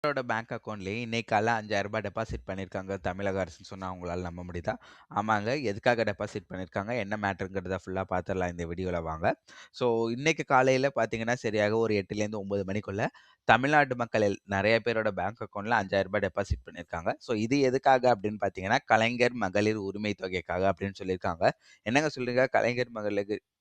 அவரோட பேங்க் அக்கவுண்ட்லயே இன்னைக்கு காலைல ரூ. 5,000 டெபாசிட் பண்ணியிருக்காங்க தமிழக அரசுன்னு சொன்னா உங்களால நம்ப முடியுதா? ஆமாங்க. எதுக்காக டெபாசிட் பண்ணியிருக்காங்க? என்ன மேட்டர்ங்கிறத ஃபுல்லா பார்த்துடலாம் இந்த வீடியோல வாங்க. ஸோ இன்னைக்கு காலையில பார்த்தீங்கன்னா, சரியாக ஒரு 8லேருந்து 9 மணிக்குள்ள தமிழ்நாட்டு மக்கள் நெறைய பேரோட பேங்க் அக்கவுண்ட்ல ரூ. 5,000 டெபாசிட் பண்ணியிருக்காங்க. ஸோ இது எதுக்காக அப்படின்னு பார்த்தீங்கன்னா, கலைஞர் மகளிர் உரிமை தொகைக்காக அப்படின்னு சொல்லியிருக்காங்க. என்னங்க சொல்றீங்க? கலைஞர்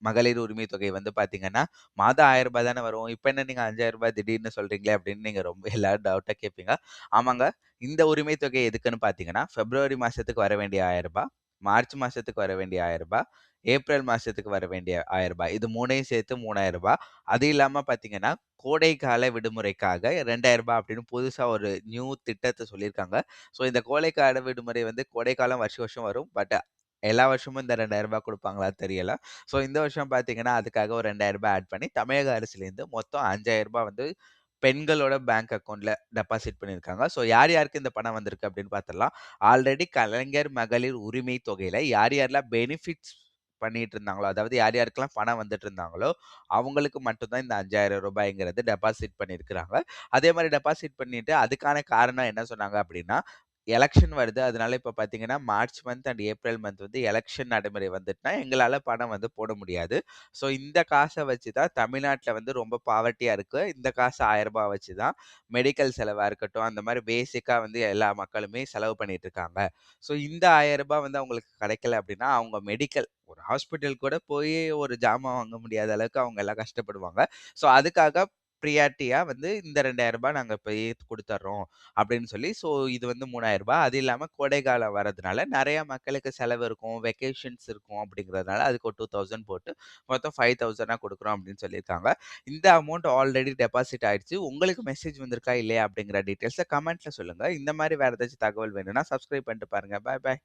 மகளிர் உரிமை தொகை வந்து பார்த்தீங்கன்னா, மாதம் ரூ. 1000 தானே வரும். இப்ப என்ன நீங்க ரூ. 5,000 திடீர்னு சொல்றீங்களே அப்படின்னு நீங்க ரொம்ப எல்லாரும் டவுட்டா கேட்பீங்க. ஆமாங்க. இந்த உரிமை தொகை எதுக்குன்னு பார்த்தீங்கன்னா, பிப்ரவரி மாசத்துக்கு வர வேண்டிய ரூ. 1000, மார்ச் மாசத்துக்கு வர வேண்டிய ரூ. 1000, ஏப்ரல் மாசத்துக்கு வர வேண்டிய ரூ. 1000 இது 3யும் சேர்த்து ரூ. 3000. அது இல்லாம பார்த்தீங்கன்னா, கோடைக்கால விடுமுறைக்காக ரூ. 2000 அப்படின்னு புதுசா ஒரு நியூ திட்டத்த சொல்லியிருக்காங்க. ஸோ இந்த கோடைக்கால விடுமுறை வந்து கோடைக்காலம் வருஷம் வருஷம் வரும். பட் எல்லா வருஷமும் இந்த ரூ. 2000 குடுப்பாங்களான்னு தெரியல. ஸோ இந்த வருஷம் பார்த்தீங்கன்னா, அதுக்காக ஒரு ரூ. 2000 ஆட் பண்ணி தமிழக அரசுலேருந்து மொத்தம் ரூ. 5,000 வந்து பெண்களோட பேங்க் அக்கவுண்ட்ல டெபாசிட் பண்ணியிருக்காங்க. ஸோ யார் யாருக்கு இந்த பணம் வந்திருக்கு அப்படின்னு பார்த்துடலாம். ஆல்ரெடி கலைஞர் மகளிர் உரிமை தொகையில யார் யாரெல்லாம் பெனிஃபிட்ஸ் பண்ணிட்டு இருந்தாங்களோ, அதாவது யார் யாருக்கெல்லாம் பணம் வந்துட்டு இருந்தாங்களோ, அவங்களுக்கு மட்டும் தான் இந்த ரூ. 5,000ங்கிறது டெபாசிட் பண்ணியிருக்கிறாங்க. அதே மாரி டெபாசிட் பண்ணிட்டு அதுக்கான காரணம் என்ன சொன்னாங்க அப்படின்னா, எலக்ஷன் வருது. அதனால இப்ப பார்த்தீங்கன்னா, March month and April month வந்து எலக்ஷன் நடைமுறை வந்துட்டுனா, எங்களால பணம் வந்து போட முடியாது. ஸோ இந்த காச வச்சு தான் தமிழ்நாட்ல வந்து ரொம்ப பாவர்ட்டியா இருக்கு. இந்த காசு ரூ. 1000 வச்சு தான் மெடிக்கல் செலவா இருக்கட்டும், அந்த மாரி பேசிக்கா வந்து எல்லா மக்களுமே செலவு பண்ணிட்டு இருக்காங்க. ஸோ இந்த ரூ. 1000 வந்து அவங்களுக்கு கிடைக்கல அப்படின்னா, அவங்க மெடிக்கல் ஒரு ஹாஸ்பிட்டல் கூட போய் ஒரு ஜாமான் வாங்க முடியாத அளவுக்கு அவங்க எல்லாம் கஷ்டப்படுவாங்க. ஸோ அதுக்காக பிரியாரிட்டியா வந்து இந்த ரூ. 2000 நாங்க இப்பயே குடுத்துர்றோம் அப்படின்னு சொல்லி, ஸோ இது வந்து ரூ. 3000. அது இல்லாம கோடைக்காலம் வரதுனால நெறைய மக்களுக்கு செலவு இருக்கும், வெக்கேஷன்ஸ் இருக்கும் அப்படிங்கிறதுனால அதுக்கு ஒரு 2000 போட்டு மொத்தம் 5000 குடுக்குறோம் அப்படின்னு சொல்லியிருக்காங்க. இந்த அமௌண்ட் ஆல்ரெடி டெபாசிட் ஆயிடுச்சு. உங்களுக்கு மெசேஜ் வந்திருக்கா இல்லையா அப்படிங்கிற டீட்டெயில்ஸ கமெண்ட்ல சொல்லுங்க. இந்த மாரி வேற ஏதாச்சும் தகவல் வேணும்னா சப்ஸ்கிரைப் பண்ணிட்டு பாருங்க. பாய் பாய்.